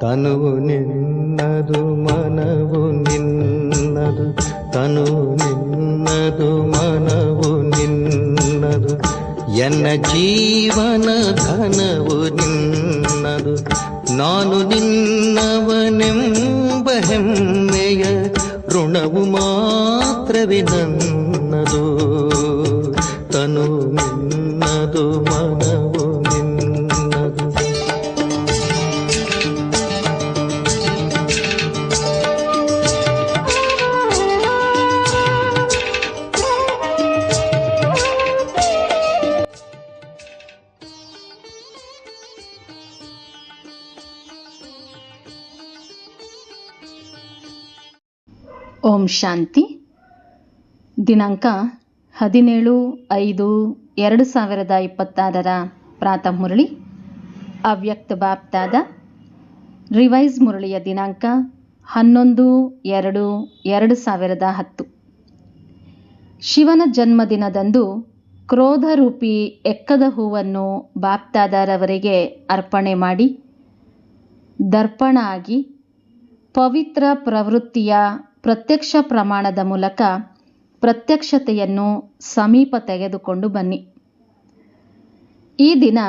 ತನುವು ನಿನ್ನದು ಮನವು ನಿನ್ನದು, ತನುವು ನಿನ್ನದು ಮನವು ನಿನ್ನದು, ಎನ್ನ ಜೀವನ ಧನವು ನಿನ್ನದು. ನಾನು ನಿನ್ನವನೆಂಬ ಹೆಮ್ಮೆಯ ಋಣವು ಮಾತ್ರವೇ ನನ್ನದು. ತನು ನಿನ್ನದು ಮನವು ನಿನ್ನದು. ಓಂ ಶಾಂತಿ. ದಿನಾಂಕ 17/5/2026 ಪ್ರಾತಃ ಮುರಳಿ ಅವ್ಯಕ್ತ ಬಾಪ್ದಾದ. ರಿವೈಸ್ ಮುರಳಿಯ ದಿನಾಂಕ 11/2/2010. ಶಿವನ ಜನ್ಮದಿನದಂದು ಕ್ರೋಧರೂಪಿ ಎಕ್ಕದ ಹೂವನ್ನು ಬಾಪ್ದಾದರವರಿಗೆ ಅರ್ಪಣೆ ಮಾಡಿ ದರ್ಪಣ ಆಗಿ ಪವಿತ್ರ ಪ್ರವೃತ್ತಿಯ ಪ್ರತ್ಯಕ್ಷ ಪ್ರಮಾಣದ ಮೂಲಕ ಪ್ರತ್ಯಕ್ಷತೆಯನ್ನು ಸಮೀಪ ತೆಗೆದುಕೊಂಡು ಬನ್ನಿ. ಈ ದಿನ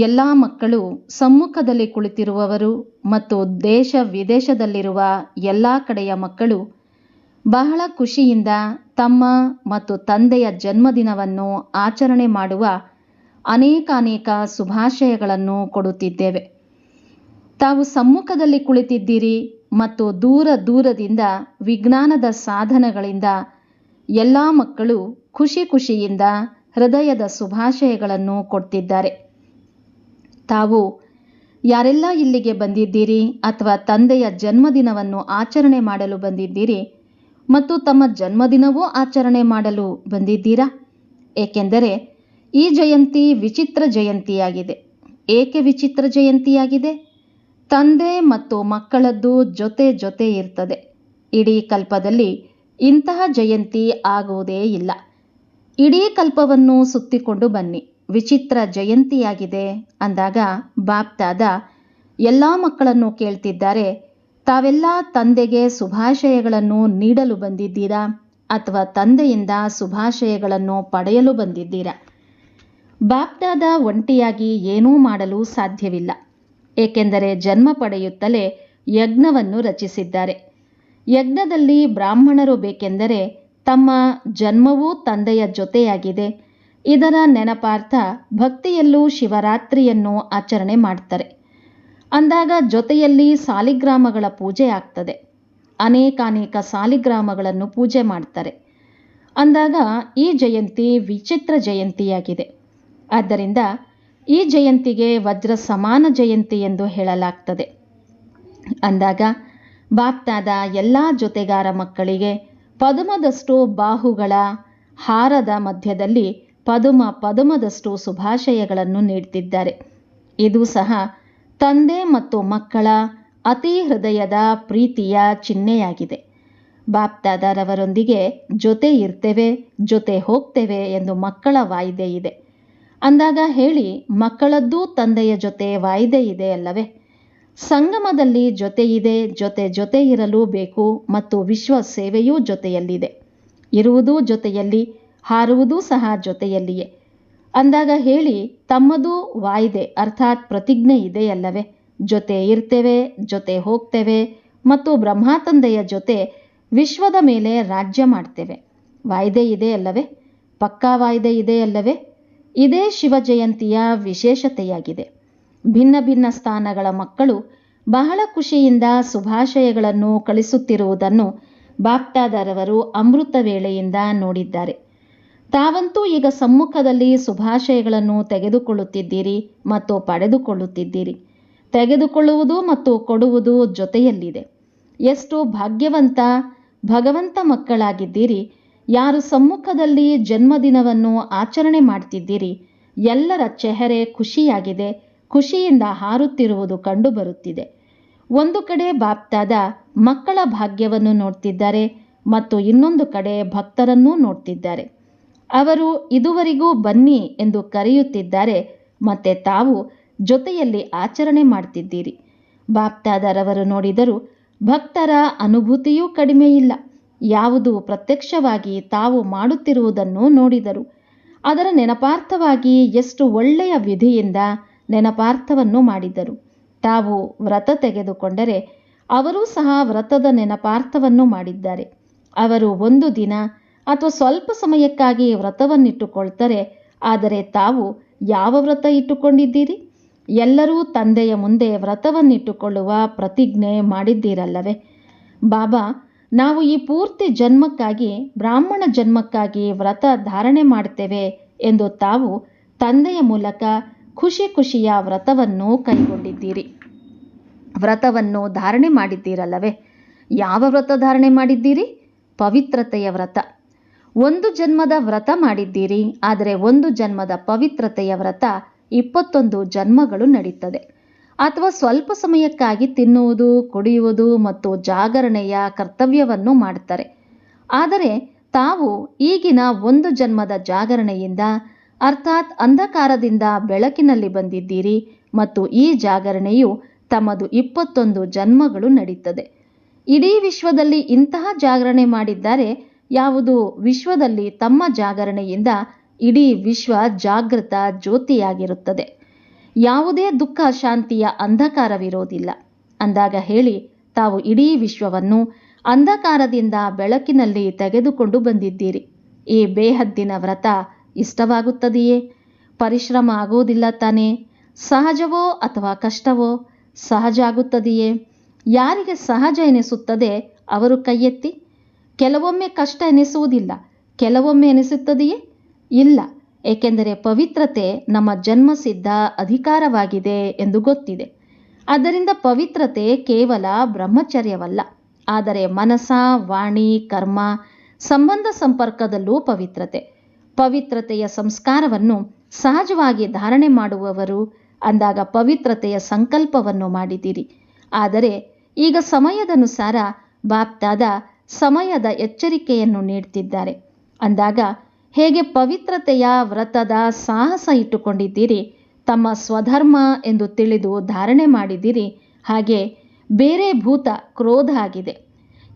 ಎಲ್ಲ ಮಕ್ಕಳು, ಸಮ್ಮುಖದಲ್ಲಿ ಕುಳಿತಿರುವವರು ಮತ್ತು ದೇಶ ವಿದೇಶದಲ್ಲಿರುವ ಎಲ್ಲ ಕಡೆಯ ಮಕ್ಕಳು ಬಹಳ ಖುಷಿಯಿಂದ ತಮ್ಮ ಮತ್ತು ತಂದೆಯ ಜನ್ಮದಿನವನ್ನು ಆಚರಣೆ ಮಾಡುವ ಅನೇಕ ಶುಭಾಶಯಗಳನ್ನು ಕೊಡುತ್ತಿದ್ದೇವೆ. ತಾವು ಸಮ್ಮುಖದಲ್ಲಿ ಕುಳಿತಿದ್ದೀರಿ ಮತ್ತು ದೂರದಿಂದ ವಿಜ್ಞಾನದ ಸಾಧನಗಳಿಂದ ಎಲ್ಲ ಮಕ್ಕಳು ಖುಷಿಯಿಂದ ಹೃದಯದ ಶುಭಾಶಯಗಳನ್ನು ಕೊಡ್ತಿದ್ದಾರೆ. ತಾವು ಯಾರೆಲ್ಲ ಇಲ್ಲಿಗೆ ಬಂದಿದ್ದೀರಿ ಅಥವಾ ತಂದೆಯ ಜನ್ಮದಿನವನ್ನು ಆಚರಣೆ ಮಾಡಲು ಬಂದಿದ್ದೀರಿ ಮತ್ತು ತಮ್ಮ ಜನ್ಮದಿನವೂ ಆಚರಣೆ ಮಾಡಲು ಬಂದಿದ್ದೀರಾ? ಏಕೆಂದರೆ ಈ ಜಯಂತಿ ವಿಚಿತ್ರ ಜಯಂತಿಯಾಗಿದೆ. ಏಕೆ ವಿಚಿತ್ರ ಜಯಂತಿಯಾಗಿದೆ? ತಂದೆ ಮತ್ತು ಮಕ್ಕಳದ್ದು ಜೊತೆ ಇರ್ತದೆ. ಇಡೀ ಕಲ್ಪದಲ್ಲಿ ಇಂತಹ ಜಯಂತಿ ಆಗುವುದೇ ಇಲ್ಲ. ಇಡೀ ಕಲ್ಪವನ್ನು ಸುತ್ತಿಕೊಂಡು ಬನ್ನಿ. ವಿಚಿತ್ರ ಜಯಂತಿಯಾಗಿದೆ ಅಂದಾಗ ಬಾಪ್ದಾದ ಎಲ್ಲ ಮಕ್ಕಳನ್ನು ಕೇಳ್ತಿದ್ದಾರೆ, ತಾವೆಲ್ಲ ತಂದೆಗೆ ಶುಭಾಶಯಗಳನ್ನು ನೀಡಲು ಬಂದಿದ್ದೀರಾ ಅಥವಾ ತಂದೆಯಿಂದ ಶುಭಾಶಯಗಳನ್ನು ಪಡೆಯಲು ಬಂದಿದ್ದೀರಾ? ಬಾಪ್ದಾದ ಒಂಟಿಯಾಗಿ ಏನೂ ಮಾಡಲು ಸಾಧ್ಯವಿಲ್ಲ. ಏಕೆಂದರೆ ಜನ್ಮ ಪಡೆಯುತ್ತಲೇ ಯಜ್ಞವನ್ನು ರಚಿಸಿದ್ದಾರೆ. ಯಜ್ಞದಲ್ಲಿ ಬ್ರಾಹ್ಮಣರು ಬೇಕೆಂದರೆ ತಮ್ಮ ಜನ್ಮವೂ ತಂದೆಯ ಜೊತೆಯಾಗಿದೆ. ಇದರ ನೆನಪಾರ್ಥ ಭಕ್ತಿಯಲ್ಲೂ ಶಿವರಾತ್ರಿಯನ್ನು ಆಚರಣೆ ಮಾಡ್ತಾರೆ. ಅಂದಾಗ ಜೊತೆಯಲ್ಲಿ ಸಾಲಿಗ್ರಾಮಗಳ ಪೂಜೆ ಆಗ್ತದೆ. ಅನೇಕ ಸಾಲಿಗ್ರಾಮಗಳನ್ನು ಪೂಜೆ ಮಾಡ್ತಾರೆ. ಅಂದಾಗ ಈ ಜಯಂತಿ ವಿಚಿತ್ರ ಜಯಂತಿಯಾಗಿದೆ. ಆದ್ದರಿಂದ ಈ ಜಯಂತಿಗೆ ವಜ್ರ ಸಮಾನ ಜಯಂತಿ ಎಂದು ಹೇಳಲಾಗ್ತದೆ. ಅಂದಾಗ ಬಾಪ್ದಾದ ಎಲ್ಲ ಜೊತೆಗಾರ ಮಕ್ಕಳಿಗೆ ಪದುಮದಷ್ಟು ಬಾಹುಗಳ ಹಾರದ ಮಧ್ಯದಲ್ಲಿ ಪದುಮದಷ್ಟು ಶುಭಾಶಯಗಳನ್ನು ನೀಡ್ತಿದ್ದಾರೆ. ಇದು ಸಹ ತಂದೆ ಮತ್ತು ಮಕ್ಕಳ ಅತಿ ಹೃದಯದ ಪ್ರೀತಿಯ ಚಿಹ್ನೆಯಾಗಿದೆ. ಬಾಪ್ದಾದರವರೊಂದಿಗೆ ಜೊತೆ ಇರ್ತೇವೆ, ಜೊತೆ ಹೋಗ್ತೇವೆ ಎಂದು ಮಕ್ಕಳ ವಾಯ್ದೆ ಇದೆ. ಅಂದಾಗ ಹೇಳಿ, ಮಕ್ಕಳದ್ದೂ ತಂದೆಯ ಜೊತೆ ವಾಯ್ದೆ ಇದೆ ಅಲ್ಲವೇ? ಸಂಗಮದಲ್ಲಿ ಜೊತೆ ಇದೆ, ಜೊತೆ ಇರಲು ಬೇಕು ಮತ್ತು ವಿಶ್ವ ಸೇವೆಯೂ ಜೊತೆಯಲ್ಲಿದೆ. ಇರುವುದೂ ಜೊತೆಯಲ್ಲಿ, ಹಾರುವುದೂ ಸಹ ಜೊತೆಯಲ್ಲಿಯೇ. ಅಂದಾಗ ಹೇಳಿ, ತಮ್ಮದೂ ವಾಯ್ದೆ ಅರ್ಥಾತ್ ಪ್ರತಿಜ್ಞೆ ಇದೆಯಲ್ಲವೇ? ಜೊತೆ ಇರ್ತೇವೆ, ಜೊತೆ ಹೋಗ್ತೇವೆ ಮತ್ತು ಬ್ರಹ್ಮ ತಂದೆಯ ಜೊತೆ ವಿಶ್ವದ ಮೇಲೆ ರಾಜ್ಯ ಮಾಡ್ತೇವೆ. ವಾಯ್ದೆ ಇದೆ ಅಲ್ಲವೇ? ಪಕ್ಕಾ ವಾಯ್ದೆ ಇದೆ ಅಲ್ಲವೇ? ಇದೇ ಶಿವ ಜಯಂತಿಯ ವಿಶೇಷತೆಯಾಗಿದೆ. ಭಿನ್ನ ಸ್ಥಾನಗಳ ಮಕ್ಕಳು ಬಹಳ ಖುಷಿಯಿಂದ ಶುಭಾಶಯಗಳನ್ನು ಕಳಿಸುತ್ತಿರುವುದನ್ನು ಬಾಪ್ದಾದರವರು ಅಮೃತ ವೇಳೆಯಿಂದ ನೋಡಿದ್ದಾರೆ. ತಾವಂತೂ ಈಗ ಸಮ್ಮುಖದಲ್ಲಿ ಶುಭಾಶಯಗಳನ್ನು ತೆಗೆದುಕೊಳ್ಳುತ್ತಿದ್ದೀರಿ ಮತ್ತು ಪಡೆದುಕೊಳ್ಳುತ್ತಿದ್ದೀರಿ. ತೆಗೆದುಕೊಳ್ಳುವುದು ಮತ್ತು ಕೊಡುವುದು ಜೊತೆಯಲ್ಲಿದೆ. ಎಷ್ಟು ಭಾಗ್ಯವಂತ ಭಗವಂತ ಮಕ್ಕಳಾಗಿದ್ದೀರಿ. ಯಾರು ಸಮ್ಮುಖದಲ್ಲಿ ಜನ್ಮದಿನವನ್ನು ಆಚರಣೆ ಮಾಡ್ತಿದ್ದೀರಿ, ಎಲ್ಲರ ಚೆಹರೆ ಖುಷಿಯಾಗಿದೆ. ಖುಷಿಯಿಂದ ಹಾರುತ್ತಿರುವುದು ಕಂಡುಬರುತ್ತಿದೆ. ಒಂದು ಕಡೆ ಬಾಪ್ದಾದ ಮಕ್ಕಳ ಭಾಗ್ಯವನ್ನು ನೋಡ್ತಿದ್ದಾರೆ ಮತ್ತು ಇನ್ನೊಂದು ಕಡೆ ಭಕ್ತರನ್ನೂ ನೋಡ್ತಿದ್ದಾರೆ. ಅವರು ಇದುವರೆಗೂ ಬನ್ನಿ ಎಂದು ಕರೆಯುತ್ತಿದ್ದಾರೆ ಮತ್ತೆ ತಾವು ಜೊತೆಯಲ್ಲಿ ಆಚರಣೆ ಮಾಡ್ತಿದ್ದೀರಿ. ಬಾಪ್ತಾದರವರು ನೋಡಿದರು ಭಕ್ತರ ಅನುಭೂತಿಯೂ ಕಡಿಮೆ ಇಲ್ಲ. ಯಾವುದು ಪ್ರತ್ಯಕ್ಷವಾಗಿ ತಾವು ಮಾಡುತ್ತಿರುವುದನ್ನು ನೋಡಿದರು. ಅದರ ನೆನಪಾರ್ಥವಾಗಿ ಎಷ್ಟು ಒಳ್ಳೆಯ ವಿಧಿಯಿಂದ ನೆನಪಾರ್ಥವನ್ನು ಮಾಡಿದರು. ತಾವು ವ್ರತ ತೆಗೆದುಕೊಂಡರೆ ಅವರೂ ಸಹ ವ್ರತದ ನೆನಪಾರ್ಥವನ್ನು ಮಾಡಿದ್ದಾರೆ. ಅವರು ಒಂದು ದಿನ ಅಥವಾ ಸ್ವಲ್ಪ ಸಮಯಕ್ಕಾಗಿ ವ್ರತವನ್ನಿಟ್ಟುಕೊಳ್ತಾರೆ. ಆದರೆ ತಾವು ಯಾವ ವ್ರತ ಇಟ್ಟುಕೊಂಡಿದ್ದೀರಿ? ಎಲ್ಲರೂ ತಂದೆಯ ಮುಂದೆ ವ್ರತವನ್ನಿಟ್ಟುಕೊಳ್ಳುವ ಪ್ರತಿಜ್ಞೆ ಮಾಡಿದ್ದೀರಲ್ಲವೇ? ಬಾಬಾ, ನಾವು ಈ ಪೂರ್ತಿ ಜನ್ಮಕ್ಕಾಗಿ, ಬ್ರಾಹ್ಮಣ ಜನ್ಮಕ್ಕಾಗಿ ವ್ರತ ಧಾರಣೆ ಮಾಡ್ತೇವೆ ಎಂದು ತಾವು ತಂದೆಯ ಮೂಲಕ ಖುಷಿ ಖುಷಿಯ ವ್ರತವನ್ನು ಕೈಗೊಂಡಿದ್ದೀರಿ. ವ್ರತವನ್ನು ಧಾರಣೆ ಮಾಡಿದ್ದೀರಲ್ಲವೇ? ಯಾವ ವ್ರತ ಧಾರಣೆ ಮಾಡಿದ್ದೀರಿ? ಪವಿತ್ರತೆಯ ವ್ರತ. ಒಂದು ಜನ್ಮದ ವ್ರತ ಮಾಡಿದ್ದೀರಿ. ಆದರೆ ಒಂದು ಜನ್ಮದ ಪವಿತ್ರತೆಯ ವ್ರತ 21 ಜನ್ಮಗಳು ನಡೀತದೆ. ಅಥವಾ ಸ್ವಲ್ಪ ಸಮಯಕ್ಕಾಗಿ ತಿನ್ನುವುದು, ಕುಡಿಯುವುದು ಮತ್ತು ಜಾಗರಣೆಯ ಕರ್ತವ್ಯವನ್ನು ಮಾಡ್ತಾರೆ. ಆದರೆ ತಾವು ಈಗಿನ ಒಂದು ಜನ್ಮದ ಜಾಗರಣೆಯಿಂದ, ಅರ್ಥಾತ್ ಅಂಧಕಾರದಿಂದ ಬೆಳಕಿನಲ್ಲಿ ಬಂದಿದ್ದೀರಿ ಮತ್ತು ಈ ಜಾಗರಣೆಯು ತಮ್ಮದು 21 ಜನ್ಮಗಳು ನಡೀತದೆ. ಇಡೀ ವಿಶ್ವದಲ್ಲಿ ಇಂತಹ ಜಾಗರಣೆ ಮಾಡಿದ್ದಾರೆ. ಯಾವುದು ವಿಶ್ವದಲ್ಲಿ ತಮ್ಮ ಜಾಗರಣೆಯಿಂದ ಇಡೀ ವಿಶ್ವ ಜಾಗೃತ ಜ್ಯೋತಿಯಾಗಿರುತ್ತದೆ. ಯಾವುದೇ ದುಃಖ ಶಾಂತಿಯ ಅಂಧಕಾರವಿರೋದಿಲ್ಲ. ಅಂದಾಗ ಹೇಳಿ, ತಾವು ಇಡೀ ವಿಶ್ವವನ್ನು ಅಂಧಕಾರದಿಂದ ಬೆಳಕಿನಲ್ಲಿ ತೆಗೆದುಕೊಂಡು ಬಂದಿದ್ದೀರಿ. ಈ ಬೇಹದ್ದಿನ ವ್ರತ ಇಷ್ಟವಾಗುತ್ತದೆಯೇ? ಪರಿಶ್ರಮ ಆಗುವುದಿಲ್ಲ ತಾನೇ? ಸಹಜವೋ ಅಥವಾ ಕಷ್ಟವೋ? ಸಹಜ ಆಗುತ್ತದೆಯೇ? ಯಾರಿಗೆ ಸಹಜ ಎನಿಸುತ್ತದೆ ಅವರು ಕೈ ಎತ್ತಿ. ಕೆಲವೊಮ್ಮೆ ಕಷ್ಟ ಎನಿಸುವುದಿಲ್ಲ. ಕೆಲವೊಮ್ಮೆ ಎನಿಸುತ್ತದೆಯೇ? ಇಲ್ಲ. ಏಕೆಂದರೆ ಪವಿತ್ರತೆ ನಮ್ಮ ಜನ್ಮಸಿದ್ಧ ಅಧಿಕಾರವಾಗಿದೆ ಎಂದು ಗೊತ್ತಿದೆ. ಆದ್ದರಿಂದ ಪವಿತ್ರತೆ ಕೇವಲ ಬ್ರಹ್ಮಚರ್ಯವಲ್ಲ, ಆದರೆ ಮನಸ, ವಾಣಿ, ಕರ್ಮ, ಸಂಬಂಧ ಸಂಪರ್ಕದಲ್ಲೂ ಪವಿತ್ರತೆ. ಪವಿತ್ರತೆಯ ಸಂಸ್ಕಾರವನ್ನು ಸಹಜವಾಗಿ ಧಾರಣೆ ಮಾಡುವವರು ಅಂದಾಗ ಪವಿತ್ರತೆಯ ಸಂಕಲ್ಪವನ್ನು ಮಾಡಿದಿರಿ. ಆದರೆ ಈಗ ಸಮಯದನುಸಾರ ಬಾಪ್ದಾದ ಸಮಯದ ಎಚ್ಚರಿಕೆಯನ್ನು ನೀಡ್ತಿದ್ದಾರೆ. ಅಂದಾಗ ಹೇಗೆ ಪವಿತ್ರತೆಯ ವ್ರತದ ಸಾಹಸ ಇಟ್ಟುಕೊಂಡಿದ್ದೀರಿ, ತಮ್ಮ ಸ್ವಧರ್ಮ ಎಂದು ತಿಳಿದು ಧಾರಣೆ ಮಾಡಿದಿರಿ, ಹಾಗೆ ಬೇರೆ ಭೂತ ಕ್ರೋಧ ಆಗಿದೆ.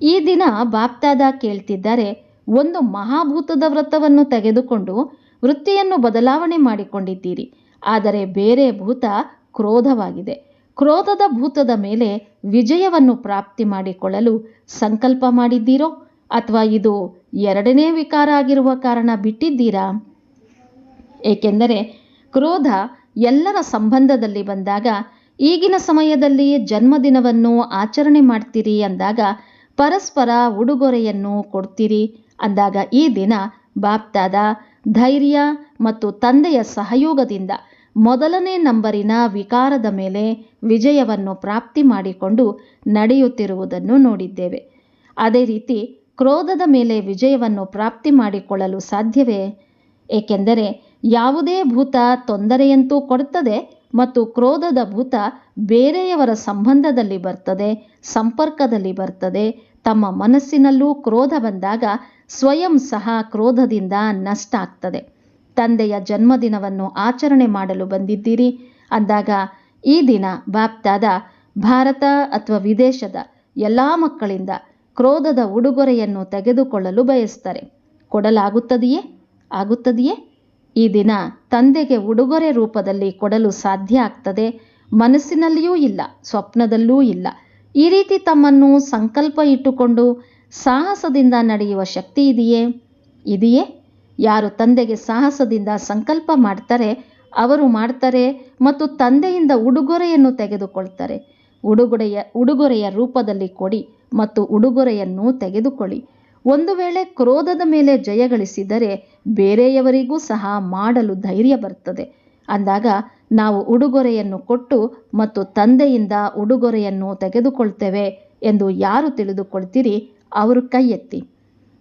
ಈ ದಿನ ಬಾಪ್ದಾದ ಕೇಳ್ತಿದ್ದಾರೆ, ಒಂದು ಮಹಾಭೂತದ ವ್ರತವನ್ನು ತೆಗೆದುಕೊಂಡು ವೃತ್ತಿಯನ್ನು ಬದಲಾವಣೆ ಮಾಡಿಕೊಂಡಿದ್ದೀರಿ. ಆದರೆ ಬೇರೆ ಭೂತ ಕ್ರೋಧವಾಗಿದೆ. ಕ್ರೋಧದ ಭೂತದ ಮೇಲೆ ವಿಜಯವನ್ನು ಪ್ರಾಪ್ತಿ ಮಾಡಿಕೊಳ್ಳಲು ಸಂಕಲ್ಪ ಮಾಡಿದ್ದೀರೋ ಅಥವಾ ಇದು ಎರಡನೇ ವಿಕಾರ ಆಗಿರುವ ಕಾರಣ ಬಿಟ್ಟಿದ್ದೀರಾ? ಏಕೆಂದರೆ ಕ್ರೋಧ ಎಲ್ಲರ ಸಂಬಂಧದಲ್ಲಿ ಬಂದಾಗ, ಈಗಿನ ಸಮಯದಲ್ಲಿ ಜನ್ಮದಿನವನ್ನು ಆಚರಣೆ ಮಾಡ್ತೀರಿ ಅಂದಾಗ ಪರಸ್ಪರ ಉಡುಗೊರೆಯನ್ನು ಕೊಡ್ತೀರಿ ಅಂದಾಗ ಈ ದಿನ ಬಾಪ್ದಾದ ಧೈರ್ಯ ಮತ್ತು ತಂದೆಯ ಸಹಯೋಗದಿಂದ ಮೊದಲನೇ ನಂಬರಿನ ವಿಕಾರದ ಮೇಲೆ ವಿಜಯವನ್ನು ಪ್ರಾಪ್ತಿ ಮಾಡಿಕೊಂಡು ನಡೆಯುತ್ತಿರುವುದನ್ನು ನೋಡಿದ್ದೇವೆ. ಅದೇ ರೀತಿ ಕ್ರೋಧದ ಮೇಲೆ ವಿಜಯವನ್ನು ಪ್ರಾಪ್ತಿ ಮಾಡಿಕೊಳ್ಳಲು ಸಾಧ್ಯವೇ? ಏಕೆಂದರೆ ಯಾವುದೇ ಭೂತ ತೊಂದರೆಯಂತೂ ಕೊಡುತ್ತದೆ ಮತ್ತು ಕ್ರೋಧದ ಭೂತ ಬೇರೆಯವರ ಸಂಬಂಧದಲ್ಲಿ ಬರ್ತದೆ, ಸಂಪರ್ಕದಲ್ಲಿ ಬರ್ತದೆ. ತಮ್ಮ ಮನಸ್ಸಿನಲ್ಲೂ ಕ್ರೋಧ ಬಂದಾಗ ಸ್ವಯಂ ಸಹ ಕ್ರೋಧದಿಂದ ನಷ್ಟ ಆಗ್ತದೆ. ತಂದೆಯ ಜನ್ಮದಿನವನ್ನು ಆಚರಣೆ ಮಾಡಲು ಬಂದಿದ್ದೀರಿ ಅಂದಾಗ ಈ ದಿನ ಬಾಪ್ದಾದ ಭಾರತ ಅಥವಾ ವಿದೇಶದ ಎಲ್ಲ ಮಕ್ಕಳಿಂದ ಕ್ರೋಧದ ಉಡುಗೊರೆಯನ್ನು ತೆಗೆದುಕೊಳ್ಳಲು ಬಯಸ್ತಾರೆ. ಕೊಡಲಾಗುತ್ತದೆಯೇ? ಆಗುತ್ತದೆಯೇ? ಈ ದಿನ ತಂದೆಗೆ ಉಡುಗೊರೆ ರೂಪದಲ್ಲಿ ಕೊಡಲು ಸಾಧ್ಯ ಆಗ್ತದೆ. ಮನಸ್ಸಿನಲ್ಲಿಯೂ ಇಲ್ಲ, ಸ್ವಪ್ನದಲ್ಲೂ ಇಲ್ಲ. ಈ ರೀತಿ ತಮ್ಮನ್ನು ಸಂಕಲ್ಪ ಇಟ್ಟುಕೊಂಡು ಸಾಹಸದಿಂದ ನಡೆಯುವ ಶಕ್ತಿ ಇದೆಯೇ? ಇದೆಯೇ? ಯಾರು ತಂದೆಗೆ ಸಾಹಸದಿಂದ ಸಂಕಲ್ಪ ಮಾಡ್ತಾರೆ ಅವರು ಮಾಡ್ತಾರೆ ಮತ್ತು ತಂದೆಯಿಂದ ಉಡುಗೊರೆಯನ್ನು ತೆಗೆದುಕೊಳ್ತಾರೆ. ಉಡುಗೊರೆಯ ರೂಪದಲ್ಲಿ ಕೊಡಿ ಮತ್ತು ಉಡುಗೊರೆಯನ್ನು ತೆಗೆದುಕೊಳ್ಳಿ. ಒಂದು ವೇಳೆ ಕ್ರೋಧದ ಮೇಲೆ ಜಯಗಳಿಸಿದರೆ ಬೇರೆಯವರಿಗೂ ಸಹ ಮಾಡಲು ಧೈರ್ಯ ಬರ್ತದೆ. ಅಂದಾಗ ನಾವು ಉಡುಗೊರೆಯನ್ನು ಕೊಟ್ಟು ಮತ್ತು ತಂದೆಯಿಂದ ಉಡುಗೊರೆಯನ್ನು ತೆಗೆದುಕೊಳ್ತೇವೆ ಎಂದು ಯಾರು ತಿಳಿದುಕೊಳ್ತೀರಿ ಅವರು ಕೈ ಎತ್ತಿ.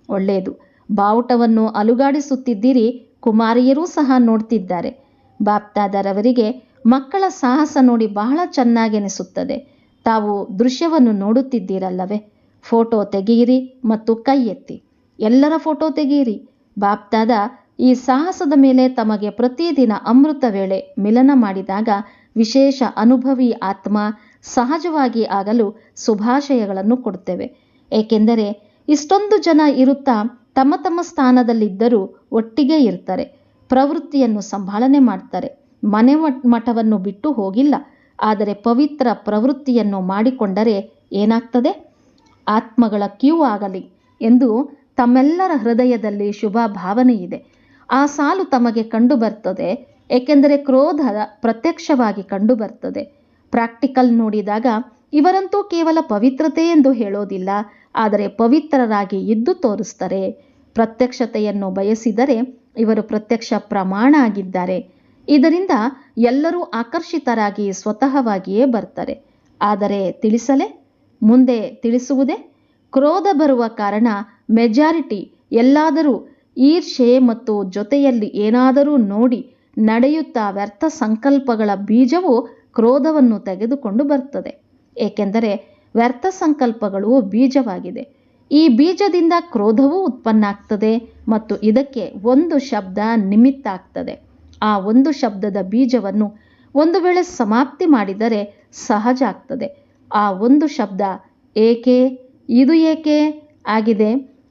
ಒಳ್ಳೆಯದು. ಬಾವುಟವನ್ನು ಅಲುಗಾಡಿಸುತ್ತಿದ್ದೀರಿ. ಕುಮಾರಿಯರೂ ಸಹ ನೋಡ್ತಿದ್ದಾರೆ. ಬಾಪ್ದಾದರವರಿಗೆ ಮಕ್ಕಳ ಸಾಹಸ ನೋಡಿ ಬಹಳ ಚೆನ್ನಾಗೆನಿಸುತ್ತದೆ. ತಾವು ದೃಶ್ಯವನ್ನು ನೋಡುತ್ತಿದ್ದೀರಲ್ಲವೇ? ಫೋಟೋ ತೆಗೆಯಿರಿ ಮತ್ತು ಕೈ ಎತ್ತಿ. ಎಲ್ಲರ ಫೋಟೋ ತೆಗೆಯಿರಿ. ಬಾಪ್ದಾದ ಈ ಸಾಹಸದ ಮೇಲೆ ತಮಗೆ ಪ್ರತಿದಿನ ಅಮೃತ ವೇಳೆ ಮಿಲನ ಮಾಡಿದಾಗ ವಿಶೇಷ ಅನುಭವಿ ಆತ್ಮ ಸಹಜವಾಗಿ ಆಗಲು ಶುಭಾಶಯಗಳನ್ನು ಕೊಡ್ತೇವೆ. ಏಕೆಂದರೆ ಇಷ್ಟೊಂದು ಜನ ಇರುತ್ತಾ ತಮ್ಮ ತಮ್ಮ ಸ್ಥಾನದಲ್ಲಿದ್ದರೂ ಒಟ್ಟಿಗೆ ಇರ್ತಾರೆ, ಪ್ರವೃತ್ತಿಯನ್ನು ಸಂಭಾಳನೆ ಮಾಡ್ತಾರೆ, ಮನೆ ಮಠವನ್ನು ಬಿಟ್ಟು ಹೋಗಿಲ್ಲ. ಆದರೆ ಪವಿತ್ರ ಪ್ರವೃತ್ತಿಯನ್ನು ಮಾಡಿಕೊಂಡರೆ ಏನಾಗ್ತದೆ? ಆತ್ಮಗಳ ಕ್ಯೂ ಆಗಲಿ ಎಂದು ತಮ್ಮೆಲ್ಲರ ಹೃದಯದಲ್ಲಿ ಶುಭ ಭಾವನೆ ಇದೆ. ಆ ಸಾಲು ತಮಗೆ ಕಂಡು ಬರ್ತದೆ. ಏಕೆಂದರೆ ಕ್ರೋಧ ಪ್ರತ್ಯಕ್ಷವಾಗಿ ಕಂಡು ಬರ್ತದೆ. ಪ್ರಾಕ್ಟಿಕಲ್ ನೋಡಿದಾಗ ಇವರಂತೂ ಕೇವಲ ಪವಿತ್ರತೆ ಎಂದು ಹೇಳೋದಿಲ್ಲ, ಆದರೆ ಪವಿತ್ರರಾಗಿ ಇದ್ದು ತೋರಿಸ್ತಾರೆ. ಪ್ರತ್ಯಕ್ಷತೆಯನ್ನು ಬಯಸಿದರೆ ಇವರು ಪ್ರತ್ಯಕ್ಷ ಪ್ರಮಾಣ ಆಗಿದ್ದಾರೆ. ಇದರಿಂದ ಎಲ್ಲರೂ ಆಕರ್ಷಿತರಾಗಿ ಸ್ವತಃವಾಗಿಯೇ ಬರ್ತಾರೆ. ಆದರೆ ತಿಳಿಸಲೇ ಮುಂದೆ ತಿಳಿಸುವುದೇ? ಕ್ರೋಧ ಬರುವ ಕಾರಣ ಮೆಜಾರಿಟಿ ಎಲ್ಲಾದರೂ ಈರ್ಷೆ ಮತ್ತು ಜೊತೆಯಲ್ಲಿ ಏನಾದರೂ ನೋಡಿ ನಡೆಯುತ್ತಾ ವ್ಯರ್ಥ ಸಂಕಲ್ಪಗಳ ಬೀಜವು ಕ್ರೋಧವನ್ನು ತೆಗೆದುಕೊಂಡು ಬರ್ತದೆ. ಏಕೆಂದರೆ ವ್ಯರ್ಥ ಸಂಕಲ್ಪಗಳು ಬೀಜವಾಗಿದೆ. ಈ ಬೀಜದಿಂದ ಕ್ರೋಧವೂ ಉತ್ಪನ್ನ ಆಗ್ತದೆ ಮತ್ತು ಇದಕ್ಕೆ ಒಂದು ಶಬ್ದ ನಿಮಿತ್ತ ಆಗ್ತದೆ. ಆ ಒಂದು ಶಬ್ದದ ಬೀಜವನ್ನು ಒಂದು ವೇಳೆ ಸಮಾಪ್ತಿ ಮಾಡಿದರೆ ಸಹಜ ಆಗ್ತದೆ. ಆ ಒಂದು ಶಬ್ದ ಏಕೆ, ಇದು ಏಕೆ ಆಗಿದೆ,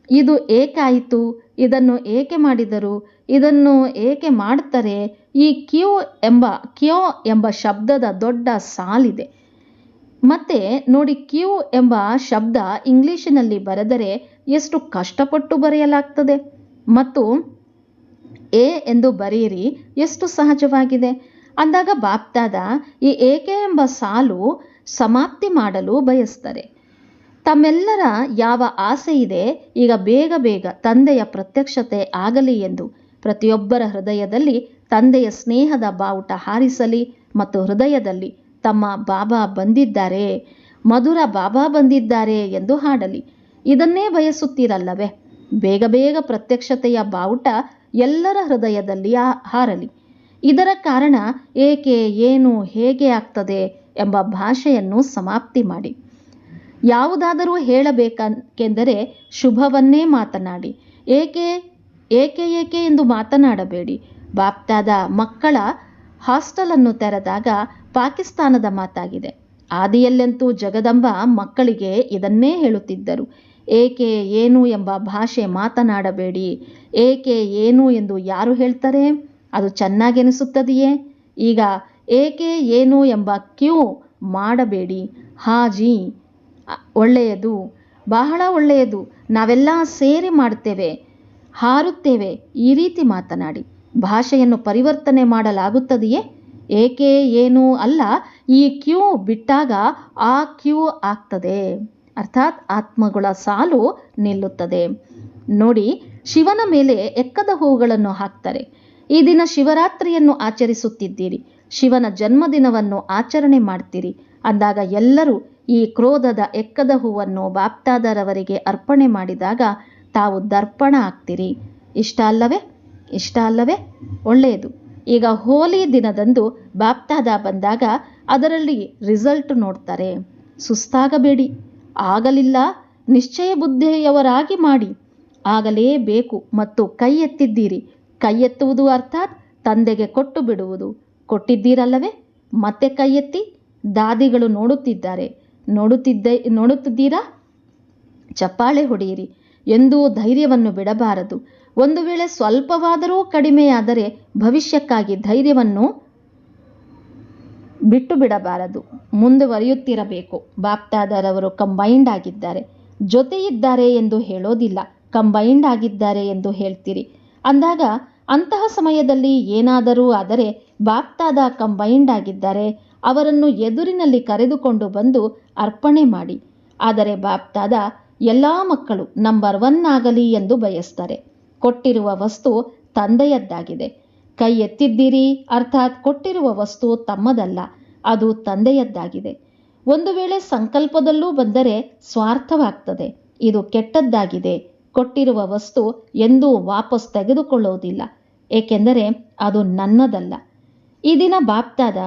ಇದು ಏಕಾಯಿತು, ಇದನ್ನು ಏಕೆ ಮಾಡಿದರು, ಇದನ್ನು ಏಕೆ ಮಾಡ್ತಾರೆ. ಈ ಕ್ಯೋ ಎಂಬ ಶಬ್ದದ ದೊಡ್ಡ ಸಾಲಿದೆ. ಮತ್ತೆ ನೋಡಿ, ಕ್ಯೂ ಎಂಬ ಶಬ್ದ ಇಂಗ್ಲಿಷಿನಲ್ಲಿ ಬರೆದರೆ ಎಷ್ಟು ಕಷ್ಟಪಟ್ಟು ಬರೆಯಲಾಗ್ತದೆ ಮತ್ತು ಎ ಎಂದು ಬರೆಯಿರಿ ಎಷ್ಟು ಸಹಜವಾಗಿದೆ. ಅಂದಾಗ ಬಾಪ್ದಾದ ಈ ಏಕೆ ಎಂಬ ಸಾಲು ಸಮಾಪ್ತಿ ಮಾಡಲು ಬಯಸ್ತಾರೆ. ತಮ್ಮೆಲ್ಲರ ಯಾವ ಆಸೆ ಇದೆ, ಈಗ ಬೇಗ ಬೇಗ ತಂದೆಯ ಪ್ರತ್ಯಕ್ಷತೆ ಆಗಲಿ ಎಂದು ಪ್ರತಿಯೊಬ್ಬರ ಹೃದಯದಲ್ಲಿ ತಂದೆಯ ಸ್ನೇಹದ ಬಾವುಟ ಹಾರಿಸಲಿ ಮತ್ತು ಹೃದಯದಲ್ಲಿ ತಮ್ಮ ಬಾಬಾ ಬಂದಿದ್ದಾರೆ, ಮಧುರ ಬಾಬಾ ಬಂದಿದ್ದಾರೆ ಎಂದು ಹಾಡಲಿ. ಇದನ್ನೇ ಬಯಸುತ್ತೀರಲ್ಲವೇ? ಬೇಗ ಬೇಗ ಪ್ರತ್ಯಕ್ಷತೆಯ ಬಾವುಟ ಎಲ್ಲರ ಹೃದಯದಲ್ಲಿ ಹಾರಲಿ. ಇದರ ಕಾರಣ ಏಕೆ, ಏನು, ಹೇಗೆ ಆಗ್ತದೆ ಎಂಬ ಭಾಷೆಯನ್ನು ಸಮಾಪ್ತಿ ಮಾಡಿ. ಯಾವುದಾದರೂ ಹೇಳಬೇಕೆಂದರೆ ಶುಭವನ್ನೇ ಮಾತನಾಡಿ. ಏಕೆ ಏಕೆ ಏಕೆ ಎಂದು ಮಾತನಾಡಬೇಡಿ. ಬಾಪ್ದಾದ ಮಕ್ಕಳ ಹಾಸ್ಟೆಲನ್ನು ತೆರೆದಾಗ ಪಾಕಿಸ್ತಾನದ ಮಾತಾಗಿದೆ. ಆದಿಯಲ್ಲಂತೂ ಜಗದಂಬ ಮಕ್ಕಳಿಗೆ ಇದನ್ನೇ ಹೇಳುತ್ತಿದ್ದರು. ಏಕೆ ಏನು ಎಂಬ ಭಾಷೆ ಮಾತನಾಡಬೇಡಿ. ಏಕೆ ಏನು ಎಂದು ಯಾರು ಹೇಳ್ತಾರೆ? ಅದು ಚೆನ್ನಾಗೆನಿಸುತ್ತದೆಯೇ? ಈಗ ಏಕೆ ಏನು ಎಂಬ ಕ್ಯೂ ಮಾಡಬೇಡಿ. ಹಾಜಿ, ಒಳ್ಳೆಯದು, ಬಹಳ ಒಳ್ಳೆಯದು, ನಾವೆಲ್ಲ ಸೇರಿ ಮಾಡ್ತೇವೆ, ಹಾರುತ್ತೇವೆ, ಈ ರೀತಿ ಮಾತನಾಡಿ. ಭಾಷೆಯನ್ನು ಪರಿವರ್ತನೆ ಮಾಡಲಾಗುತ್ತದೆಯೇ? ಏಕೆ ಏನು ಅಲ್ಲ, ಈ ಕ್ಯೂ ಬಿಟ್ಟಾಗ ಆ ಕ್ಯೂ ಆಗ್ತದೆ. ಅರ್ಥಾತ್ ಆತ್ಮಗಳ ಸಾಲು ನಿಲ್ಲುತ್ತದೆ. ನೋಡಿ, ಶಿವನ ಮೇಲೆ ಎಕ್ಕದ ಹೂಗಳನ್ನು ಹಾಕ್ತಾರೆ. ಈ ದಿನ ಶಿವರಾತ್ರಿಯನ್ನು ಆಚರಿಸುತ್ತಿದ್ದೀರಿ, ಶಿವನ ಜನ್ಮದಿನವನ್ನು ಆಚರಣೆ ಮಾಡ್ತೀರಿ. ಅಂದಾಗ ಎಲ್ಲರೂ ಈ ಕ್ರೋಧದ ಎಕ್ಕದ ಹೂವನ್ನು ಬಾಪ್ದಾದರವರಿಗೆ ಅರ್ಪಣೆ ಮಾಡಿದಾಗ ತಾವು ದರ್ಪಣ ಆಗ್ತೀರಿ. ಇಷ್ಟ ಅಲ್ಲವೇ? ಇಷ್ಟ ಅಲ್ಲವೇ? ಒಳ್ಳೆಯದು. ಈಗ ಹೋಲಿ ದಿನದಂದು ಬಾಪ್ದಾದ ಬಂದಾಗ ಅದರಲ್ಲಿ ರಿಸಲ್ಟ್ ನೋಡ್ತಾರೆ. ಸುಸ್ತಾಗಬೇಡಿ. ಆಗಲಿಲ್ಲ, ನಿಶ್ಚಯ ಬುದ್ಧಿಯವರಾಗಿ ಮಾಡಿ. ಆಗಲೇಬೇಕು ಮತ್ತು ಕೈ ಎತ್ತಿದ್ದೀರಿ. ಕೈ ಎತ್ತುವುದು ಅರ್ಥಾತ್ ತಂದೆಗೆ ಕೊಟ್ಟು ಬಿಡುವುದು. ಕೊಟ್ಟಿದ್ದೀರಲ್ಲವೇ? ಮತ್ತೆ ಕೈ ಎತ್ತಿ. ದಾದಿಗಳು ನೋಡುತ್ತಿದ್ದಾರೆ. ನೋಡುತ್ತಿದ್ದೀರಾ? ಚಪ್ಪಾಳೆ ಹೊಡೆಯಿರಿ. ಎಂದೂ ಧೈರ್ಯವನ್ನು ಬಿಡಬಾರದು. ಒಂದು ವೇಳೆ ಸ್ವಲ್ಪವಾದರೂ ಕಡಿಮೆಯಾದರೆ ಭವಿಷ್ಯಕ್ಕಾಗಿ ಧೈರ್ಯವನ್ನು ಬಿಟ್ಟು ಬಿಡಬಾರದು, ಮುಂದುವರಿಯುತ್ತಿರಬೇಕು. ಬಾಪ್ದಾದರವರು ಕಂಬೈಂಡ್ ಆಗಿದ್ದಾರೆ, ಜೊತೆ ಇದ್ದಾರೆ ಎಂದು ಹೇಳೋದಿಲ್ಲ, ಕಂಬೈಂಡ್ ಆಗಿದ್ದಾರೆ ಎಂದು ಹೇಳ್ತೀರಿ. ಅಂದಾಗ ಅಂತಹ ಸಮಯದಲ್ಲಿ ಏನಾದರೂ ಆದರೆ ಬಾಪ್ದಾದ ಕಂಬೈಂಡ್ ಆಗಿದ್ದಾರೆ, ಅವರನ್ನು ಎದುರಿನಲ್ಲಿ ಕರೆದುಕೊಂಡು ಬಂದು ಅರ್ಪಣೆ ಮಾಡಿ. ಆದರೆ ಬಾಪ್ದಾದ ಎಲ್ಲ ಮಕ್ಕಳು ನಂಬರ್ 1 ಆಗಲಿ ಎಂದು ಬಯಸ್ತಾರೆ. ಕೊಟ್ಟಿರುವ ವಸ್ತು ತಂದೆಯದ್ದಾಗಿದೆ. ಕೈ ಎತ್ತಿದ್ದೀರಿ ಅರ್ಥಾತ್ ಕೊಟ್ಟಿರುವ ವಸ್ತು ತಮ್ಮದಲ್ಲ, ಅದು ತಂದೆಯದ್ದಾಗಿದೆ. ಒಂದು ವೇಳೆ ಸಂಕಲ್ಪದಲ್ಲೂ ಬಂದರೆ ಸ್ವಾರ್ಥವಾಗ್ತದೆ. ಇದು ಕೆಟ್ಟದ್ದಾಗಿದೆ. ಕೊಟ್ಟಿರುವ ವಸ್ತು ಎಂದೂ ವಾಪಸ್ ತೆಗೆದುಕೊಳ್ಳೋದಿಲ್ಲ, ಏಕೆಂದರೆ ಅದು ನನ್ನದಲ್ಲ. ಈ ದಿನ ಬಾಪ್ದಾದ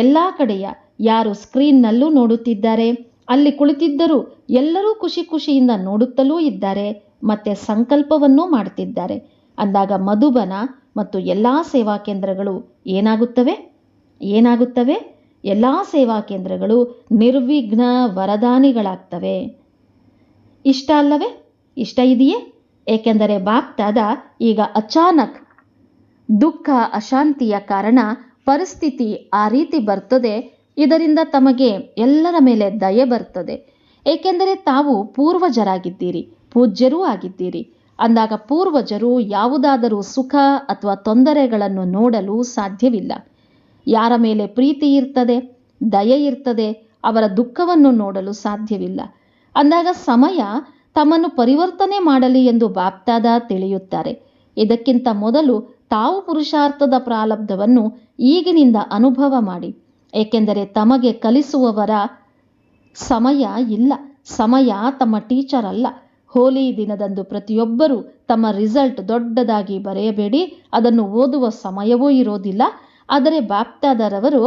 ಎಲ್ಲ ಕಡೆಯ ಯಾರು ಸ್ಕ್ರೀನ್ನಲ್ಲೂ ನೋಡುತ್ತಿದ್ದಾರೆ, ಅಲ್ಲಿ ಕುಳಿತಿದ್ದರೂ ಎಲ್ಲರೂ ಖುಷಿ ಖುಷಿಯಿಂದ ನೋಡುತ್ತಲೂ ಇದ್ದಾರೆ, ಮತ್ತೆ ಸಂಕಲ್ಪವನ್ನೂ ಮಾಡ್ತಿದ್ದಾರೆ. ಅಂದಾಗ ಮಧುಬನ ಮತ್ತು ಎಲ್ಲ ಸೇವಾ ಕೇಂದ್ರಗಳು ಏನಾಗುತ್ತವೆ? ಎಲ್ಲ ಸೇವಾ ಕೇಂದ್ರಗಳು ನಿರ್ವಿಘ್ನ ವರದಾನಿಗಳಾಗ್ತವೆ. ಇಷ್ಟ ಅಲ್ಲವೇ? ಇಷ್ಟ ಇದೆಯೇ? ಏಕೆಂದರೆ ಬಾಪ್ತಾದ ಈಗ ಅಚಾನಕ್ ದುಃಖ ಅಶಾಂತಿಯ ಕಾರಣ ಪರಿಸ್ಥಿತಿ ಆ ರೀತಿ ಬರ್ತದೆ. ಇದರಿಂದ ತಮಗೆ ಎಲ್ಲರ ಮೇಲೆ ದಯೆ ಬರ್ತದೆ. ಏಕೆಂದರೆ ತಾವು ಪೂರ್ವಜರಾಗಿದ್ದೀರಿ, ಪೂಜ್ಯರೂ ಆಗಿದ್ದೀರಿ. ಅಂದಾಗ ಪೂರ್ವಜರು ಯಾವುದಾದರೂ ಸುಖ ಅಥವಾ ತೊಂದರೆಗಳನ್ನು ನೋಡಲು ಸಾಧ್ಯವಿಲ್ಲ. ಯಾರ ಮೇಲೆ ಪ್ರೀತಿ ಇರ್ತದೆ, ದಯೆ ಇರ್ತದೆ, ಅವರ ದುಃಖವನ್ನು ನೋಡಲು ಸಾಧ್ಯವಿಲ್ಲ. ಅಂದಾಗ ಸಮಯ ತಮ್ಮನ್ನು ಪರಿವರ್ತನೆ ಮಾಡಲಿ ಎಂದು ಬಾಪ್ತಾದ ತಿಳಿಯುತ್ತಾರೆ. ಇದಕ್ಕಿಂತ ಮೊದಲು ತಾವು ಪುರುಷಾರ್ಥದ ಪ್ರಾರಬ್ಧವನ್ನು ಈಗಿನಿಂದ ಅನುಭವ ಮಾಡಿ. ಏಕೆಂದರೆ ತಮಗೆ ಕಲಿಸುವವರ ಸಮಯ ಇಲ್ಲ. ಸಮಯ ತಮ್ಮ ಟೀಚರ್ ಅಲ್ಲ. ಹೋಲಿ ದಿನದಂದು ಪ್ರತಿಯೊಬ್ಬರೂ ತಮ್ಮ ರಿಸಲ್ಟ್ ದೊಡ್ಡದಾಗಿ ಬರೆಯಬೇಡಿ. ಅದನ್ನು ಓದುವ ಸಮಯವೂ ಇರೋದಿಲ್ಲ. ಆದರೆ ಬಾಪ್ತಾದರವರು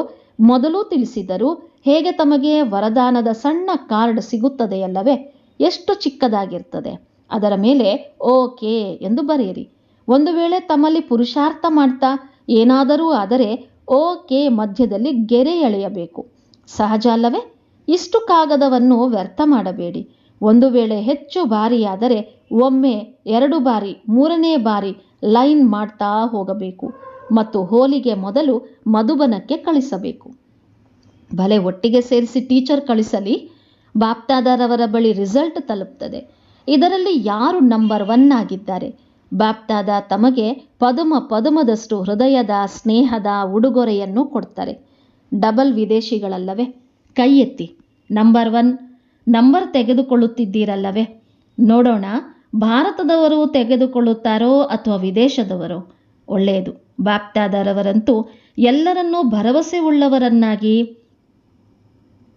ಮೊದಲು ತಿಳಿಸಿದರು, ಹೇಗೆ ತಮಗೆ ವರದಾನದ ಸಣ್ಣ ಕಾರ್ಡ್ ಸಿಗುತ್ತದೆಯಲ್ಲವೇ, ಎಷ್ಟು ಚಿಕ್ಕದಾಗಿರ್ತದೆ. ಅದರ ಮೇಲೆ ಓಕೆ ಎಂದು ಬರೆಯಿರಿ. ಒಂದು ವೇಳೆ ತಮ್ಮಲ್ಲಿ ಪುರುಷಾರ್ಥ ಮಾಡ್ತಾ ಏನಾದರೂ ಆದರೆ ಓಕೆ ಮಧ್ಯದಲ್ಲಿ ಗೆರೆ ಎಳೆಯಬೇಕು. ಸಹಜ ಅಲ್ಲವೇ? ಇಷ್ಟು ಕಾಗದವನ್ನು ವ್ಯರ್ಥ ಮಾಡಬೇಡಿ. ಒಂದು ವೇಳೆ ಹೆಚ್ಚು ಬಾರಿಯಾದರೆ ಒಮ್ಮೆ 2 ಬಾರಿ 3ನೇ ಬಾರಿ ಲೈನ್ ಮಾಡ್ತಾ ಹೋಗಬೇಕು ಮತ್ತು ಹೋಲಿಗೆ ಮೊದಲು ಮಧುಬನಕ್ಕೆ ಕಳಿಸಬೇಕು. ಭಲೆ ಒಟ್ಟಿಗೆ ಸೇರಿಸಿ ಟೀಚರ್ ಕಳಿಸಲಿ, ಬಾಪ್ತಾದರವರ ಬಳಿ ರಿಸಲ್ಟ್ ತಲುಪ್ತದೆ. ಇದರಲ್ಲಿ ಯಾರು ನಂಬರ್ 1 ಆಗಿದ್ದಾರೆ, ಬಾಪ್ತಾದ ತಮಗೆ ಪದುಮದಷ್ಟು ಹೃದಯದ ಸ್ನೇಹದ ಉಡುಗೊರೆಯನ್ನು ಕೊಡ್ತಾರೆ. ಡಬಲ್ ವಿದೇಶಿಗಳಲ್ಲವೇ? ಕೈ ಎತ್ತಿ. ನಂಬರ್ 1 ನಂಬರ್ ತೆಗೆದುಕೊಳ್ಳುತ್ತಿದ್ದೀರಲ್ಲವೇ? ನೋಡೋಣ, ಭಾರತದವರು ತೆಗೆದುಕೊಳ್ಳುತ್ತಾರೋ ಅಥವಾ ವಿದೇಶದವರೋ? ಒಳ್ಳೆಯದು. ಬಾಪ್ತಾದರವರಂತೂ ಎಲ್ಲರನ್ನೂ ಭರವಸೆ ಉಳ್ಳವರನ್ನಾಗಿ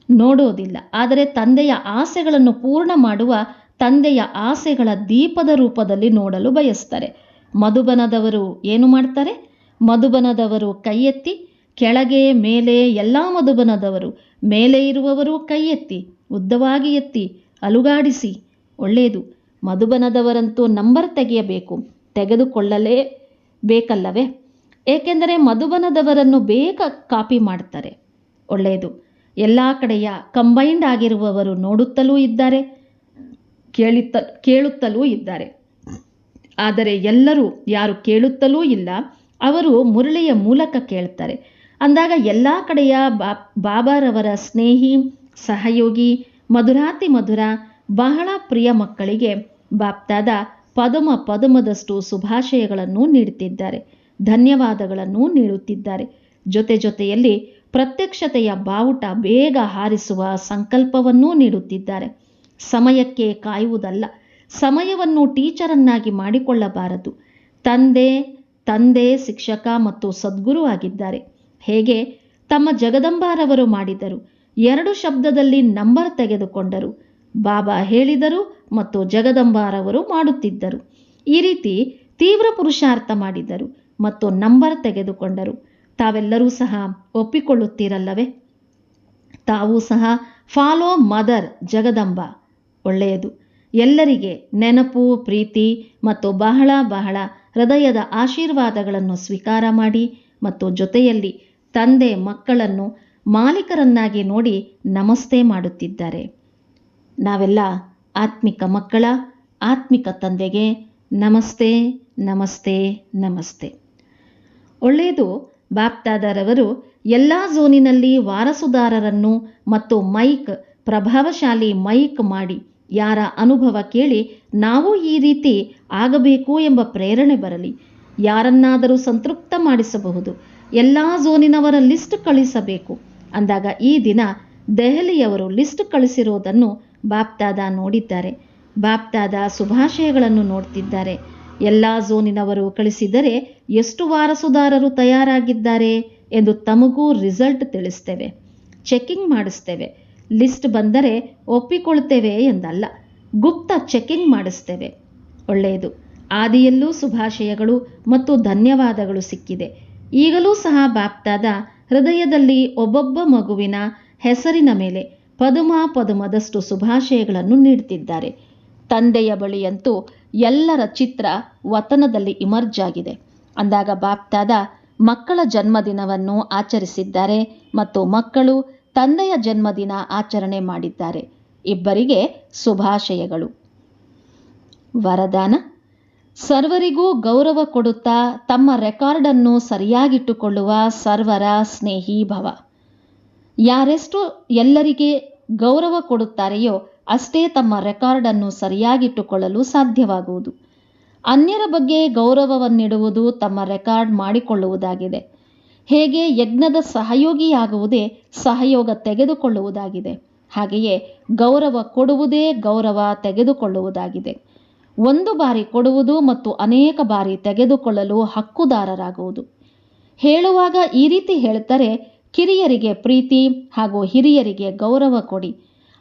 ನೋಡೋದಿಲ್ಲ. ಆದರೆ ತಂದೆಯ ಆಸೆಗಳನ್ನು ಪೂರ್ಣ ಮಾಡುವ ತಂದೆಯ ಆಸೆಗಳ ದೀಪದ ರೂಪದಲ್ಲಿ ನೋಡಲು ಬಯಸ್ತಾರೆ. ಮಧುಬನದವರು ಏನು ಮಾಡ್ತಾರೆ? ಮಧುಬನದವರು ಕೈ ಎತ್ತಿ. ಕೆಳಗೆ ಮೇಲೆ ಎಲ್ಲ ಮಧುಬನದವರು, ಮೇಲೆ ಇರುವವರು ಕೈ ಎತ್ತಿ, ಉದ್ದವಾಗಿ ಎತ್ತಿ, ಅಲುಗಾಡಿಸಿ. ಒಳ್ಳೆಯದು. ಮಧುಬನದವರಂತೂ ನಂಬರ್ ತೆಗೆಯಬೇಕು, ತೆಗೆದುಕೊಳ್ಳಲೇ ಬೇಕಲ್ಲವೇ? ಏಕೆಂದರೆ ಮಧುಬನದವರನ್ನು ಬೇಗ ಕಾಪಿ ಮಾಡ್ತಾರೆ. ಒಳ್ಳೆಯದು. ಎಲ್ಲ ಕಡೆಯ ಕಂಬೈಂಡ್ ಆಗಿರುವವರು ನೋಡುತ್ತಲೂ ಇದ್ದಾರೆ, ಕೇಳುತ್ತಲೂ ಇದ್ದಾರೆ. ಆದರೆ ಎಲ್ಲರೂ ಯಾರು ಕೇಳುತ್ತಲೂ ಇಲ್ಲ, ಅವರು ಮುರಳಿಯ ಮೂಲಕ ಕೇಳ್ತಾರೆ. ಅಂದಾಗ ಎಲ್ಲ ಕಡೆಯ ಬಾಬಾರವರ ಸ್ನೇಹಿ, ಸಹಯೋಗಿ, ಮಧುರಾತಿ ಮಧುರ, ಬಹಳ ಪ್ರಿಯ ಮಕ್ಕಳಿಗೆ ಬಾಪ್ತಾದ ಪದುಮದಷ್ಟು ಶುಭಾಶಯಗಳನ್ನು ನೀಡುತ್ತಿದ್ದಾರೆ, ಧನ್ಯವಾದಗಳನ್ನು ನೀಡುತ್ತಿದ್ದಾರೆ. ಜೊತೆಯಲ್ಲಿ ಪ್ರತ್ಯಕ್ಷತೆಯ ಬಾವುಟ ಬೇಗ ಹಾರಿಸುವ ಸಂಕಲ್ಪವನ್ನೂ ನೀಡುತ್ತಿದ್ದಾರೆ. ಸಮಯಕ್ಕೆ ಕಾಯುವುದಲ್ಲ, ಸಮಯವನ್ನು ಟೀಚರನ್ನಾಗಿ ಮಾಡಿಕೊಳ್ಳಬಾರದು. ತಂದೆ ಶಿಕ್ಷಕ ಮತ್ತು ಸದ್ಗುರು ಆಗಿದ್ದಾರೆ. ಹೇಗೆ ತಮ್ಮ ಜಗದಂಬಾರವರು ಮಾಡಿದರು. 2 ಶಬ್ದದಲ್ಲಿ ನಂಬರ್ ತೆಗೆದುಕೊಂಡರು. ಬಾಬಾ ಹೇಳಿದರು ಮತ್ತು ಜಗದಂಬಾರವರು ಮಾಡುತ್ತಿದ್ದರು. ಈ ರೀತಿ ತೀವ್ರ ಪುರುಷಾರ್ಥ ಮಾಡಿದರು ಮತ್ತು ನಂಬರ್ ತೆಗೆದುಕೊಂಡರು. ತಾವೆಲ್ಲರೂ ಸಹ ಒಪ್ಪಿಕೊಳ್ಳುತ್ತೀರಲ್ಲವೇ? ತಾವು ಸಹ ಫಾಲೋ ಮದರ್ ಜಗದಂಬ. ಒಳ್ಳೆಯದು. ಎಲ್ಲರಿಗೆ ನೆನಪು, ಪ್ರೀತಿ ಮತ್ತು ಬಹಳ ಹೃದಯದ ಆಶೀರ್ವಾದಗಳನ್ನು ಸ್ವೀಕಾರ ಮಾಡಿ ಮತ್ತು ಜೊತೆಯಲ್ಲಿ ತಂದೆ ಮಕ್ಕಳನ್ನು ಮಾಲೀಕರನ್ನಾಗಿ ನೋಡಿ ನಮಸ್ತೆ ಮಾಡುತ್ತಿದ್ದಾರೆ. ನಾವೆಲ್ಲ ಆತ್ಮಿಕ ಮಕ್ಕಳ ಆತ್ಮಿಕ ತಂದೆಗೆ ನಮಸ್ತೆ ನಮಸ್ತೆ ನಮಸ್ತೆ. ಒಳ್ಳೆಯದು. ಬಾಪ್ತಾದರವರು ಎಲ್ಲ ಝೋನಿನಲ್ಲಿ ವಾರಸುದಾರರನ್ನು ಮತ್ತು ಪ್ರಭಾವಶಾಲಿ ಮೈಕ್ ಮಾಡಿ ಯಾರ ಅನುಭವ ಕೇಳಿ ನಾವು ಈ ರೀತಿ ಆಗಬೇಕು ಎಂಬ ಪ್ರೇರಣೆ ಬರಲಿ. ಯಾರನ್ನಾದರೂ ಸಂತೃಪ್ತ ಮಾಡಿಸಬಹುದು. ಎಲ್ಲ ಝೋನಿನವರ ಲಿಸ್ಟ್ ಕಳಿಸಬೇಕು. ಅಂದಾಗ ಈ ದಿನ ದೆಹಲಿಯವರು ಲಿಸ್ಟ್ ಕಳಿಸಿರೋದನ್ನು ಬಾಪ್ತಾದ ನೋಡಿದ್ದಾರೆ. ಬಾಪ್ತಾದ ಶುಭಾಶಯಗಳನ್ನು ನೋಡ್ತಿದ್ದಾರೆ. ಎಲ್ಲ ಝೋನಿನವರು ಕಳಿಸಿದರೆ ಎಷ್ಟು ವಾರಸುದಾರರು ತಯಾರಾಗಿದ್ದಾರೆ ಎಂದು ತಮಗೂ ರಿಸಲ್ಟ್ ತಿಳಿಸ್ತೇವೆ, ಚೆಕಿಂಗ್ ಮಾಡಿಸ್ತೇವೆ. ಲಿಸ್ಟ್ ಬಂದರೆ ಒಪ್ಪಿಕೊಳ್ತೇವೆ ಎಂದಲ್ಲ, ಗುಪ್ತ ಚೆಕಿಂಗ್ ಮಾಡಿಸ್ತೇವೆ. ಒಳ್ಳೆಯದು. ಆದಿಯಲ್ಲೂ ಶುಭಾಶಯಗಳು ಮತ್ತು ಧನ್ಯವಾದಗಳು ಸಿಕ್ಕಿದೆ. ಈಗಲೂ ಸಹ ಬಾಪ್ತಾದ ಹೃದಯದಲ್ಲಿ ಒಬ್ಬೊಬ್ಬ ಮಗುವಿನ ಹೆಸರಿನ ಮೇಲೆ ಪದುಮದಷ್ಟು ಶುಭಾಶಯಗಳನ್ನು ನೀಡುತ್ತಿದ್ದಾರೆ. ತಂದೆಯ ಬಳಿಯಂತೂ ಎಲ್ಲರ ಚಿತ್ರ ವತನದಲ್ಲಿ ಇಮರ್ಜ್ ಆಗಿದೆ. ಅಂದಾಗ ಬಾಪ್ತಾದ ಮಕ್ಕಳ ಜನ್ಮದಿನವನ್ನು ಆಚರಿಸಿದ್ದಾರೆ ಮತ್ತು ಮಕ್ಕಳು ತಂದೆಯ ಜನ್ಮದಿನ ಆಚರಣೆ ಮಾಡಿದ್ದಾರೆ. ಇಬ್ಬರಿಗೆ ಶುಭಾಶಯಗಳು. ವರದಾನ: ಸರ್ವರಿಗೂ ಗೌರವ ಕೊಡುತ್ತಾ ತಮ್ಮ ರೆಕಾರ್ಡನ್ನು ಸರಿಯಾಗಿಟ್ಟುಕೊಳ್ಳುವ ಸರ್ವರ ಸ್ನೇಹಿ ಭವ. ಯಾರೆಷ್ಟು ಎಲ್ಲರಿಗೆ ಗೌರವ ಕೊಡುತ್ತಾರೆಯೋ ಅಷ್ಟೇ ತಮ್ಮ ರೆಕಾರ್ಡನ್ನು ಸರಿಯಾಗಿಟ್ಟುಕೊಳ್ಳಲು ಸಾಧ್ಯವಾಗುವುದು. ಅನ್ಯರ ಬಗ್ಗೆ ಗೌರವವನ್ನಿಡುವುದು ತಮ್ಮ ರೆಕಾರ್ಡ್ ಮಾಡಿಕೊಳ್ಳುವುದಾಗಿದೆ. ಹೇಗೆ ಯಜ್ಞದ ಸಹಯೋಗಿಯಾಗುವುದೇ ಸಹಯೋಗ ತೆಗೆದುಕೊಳ್ಳುವುದಾಗಿದೆ, ಹಾಗೆಯೇ ಗೌರವ ಕೊಡುವುದೇ ಗೌರವ ತೆಗೆದುಕೊಳ್ಳುವುದಾಗಿದೆ. ಒಂದು ಬಾರಿ ಕೊಡುವುದು ಮತ್ತು ಅನೇಕ ಬಾರಿ ತೆಗೆದುಕೊಳ್ಳಲು ಹಕ್ಕುದಾರರಾಗುವುದು. ಹೇಳುವಾಗ ಈ ರೀತಿ ಹೇಳ್ತಾರೆ: ಕಿರಿಯರಿಗೆ ಪ್ರೀತಿ ಹಾಗೂ ಹಿರಿಯರಿಗೆ ಗೌರವ ಕೊಡಿ.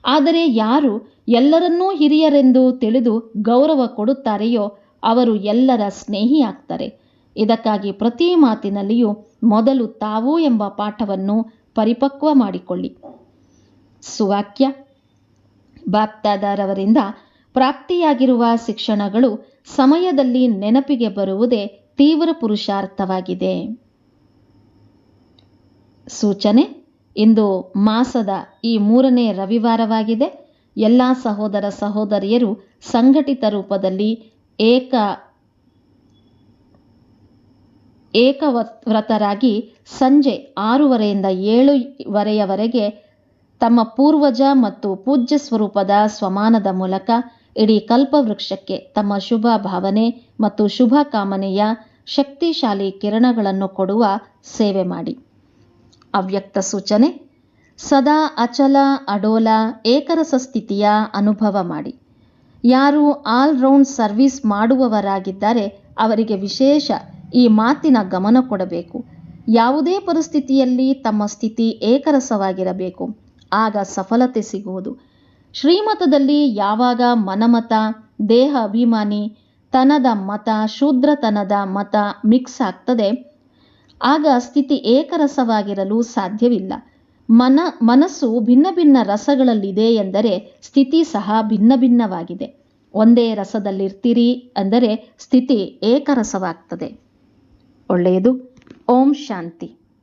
ಆದರೆ ಯಾರು ಎಲ್ಲರನ್ನೂ ಹಿರಿಯರೆಂದು ತಿಳಿದು ಗೌರವ ಕೊಡುತ್ತಾರೆಯೋ ಅವರು ಎಲ್ಲರ ಸ್ನೇಹಿಯಾಗ್ತಾರೆ. ಇದಕ್ಕಾಗಿ ಪ್ರತಿ ಮಾತಿನಲ್ಲಿಯೂ ಮೊದಲು ತಾವು ಎಂಬ ಪಾಠವನ್ನು ಪರಿಪಕ್ವ ಮಾಡಿಕೊಳ್ಳಿ. ಸುವಾಕ್ಯ: ಬಾಪ್ದಾದರವರಿಂದ ಪ್ರಾಪ್ತಿಯಾಗಿರುವ ಶಿಕ್ಷಣಗಳು ಸಮಯದಲ್ಲಿ ನೆನಪಿಗೆ ಬರುವುದೇ ತೀವ್ರ ಪುರುಷಾರ್ಥವಾಗಿದೆ. ಸೂಚನೆ: ಇಂದು ಮಾಸದ ಈ 3ನೇ ರವಿವಾರವಾಗಿದೆ. ಎಲ್ಲ ಸಹೋದರ ಸಹೋದರಿಯರು ಸಂಘಟಿತ ರೂಪದಲ್ಲಿ ಏಕವ್ರತರಾಗಿ ಸಂಜೆ 6:30ರಿಂದ 7:30 ತಮ್ಮ ಪೂರ್ವಜ ಮತ್ತು ಪೂಜ್ಯ ಸ್ವರೂಪದ ಸ್ವಮಾನದ ಮೂಲಕ ಇಡೀ ಕಲ್ಪವೃಕ್ಷಕ್ಕೆ ತಮ್ಮ ಶುಭ ಭಾವನೆ ಮತ್ತು ಶುಭ ಕಾಮನೆಯ ಶಕ್ತಿಶಾಲಿ ಕಿರಣಗಳನ್ನು ಕೊಡುವ ಸೇವೆ ಮಾಡಿ. ಅವ್ಯಕ್ತ ಸೂಚನೆ: ಸದಾ ಅಚಲ ಅಡೋಲ ಏಕರಸ ಸ್ಥಿತಿಯ ಅನುಭವ ಮಾಡಿ. ಯಾರು ಆಲ್ರೌಂಡ್ ಸರ್ವಿಸ್ ಮಾಡುವವರಾಗಿದ್ದಾರೆ ಅವರಿಗೆ ವಿಶೇಷ ಈ ಮಾತಿನ ಗಮನ ಕೊಡಬೇಕು. ಯಾವುದೇ ಪರಿಸ್ಥಿತಿಯಲ್ಲಿ ತಮ್ಮ ಸ್ಥಿತಿ ಏಕರಸವಾಗಿರಬೇಕು, ಆಗ ಸಫಲತೆ ಸಿಗುವುದು. ಶ್ರೀಮತದಲ್ಲಿ ಯಾವಾಗ ಮನಮತ, ದೇಹ ಅಭಿಮಾನಿ, ತನದ ಮತ, ಶೂದ್ರತನದ ಮತ ಮಿಕ್ಸ್ ಆಗ್ತದೆ, ಆಗ ಸ್ಥಿತಿ ಏಕರಸವಾಗಿರಲು ಸಾಧ್ಯವಿಲ್ಲ. ಮನಸ್ಸು ಭಿನ್ನ ಭಿನ್ನ ರಸಗಳಲ್ಲಿದೆ ಎಂದರೆ ಸ್ಥಿತಿ ಸಹ ಭಿನ್ನ ಭಿನ್ನವಾಗಿದೆ. ಒಂದೇ ರಸದಲ್ಲಿರ್ತೀರಿ ಅಂದರೆ ಸ್ಥಿತಿ ಏಕರಸವಾಗ್ತದೆ. ಒಳ್ಳೆಯದು. ಓಂ ಶಾಂತಿ.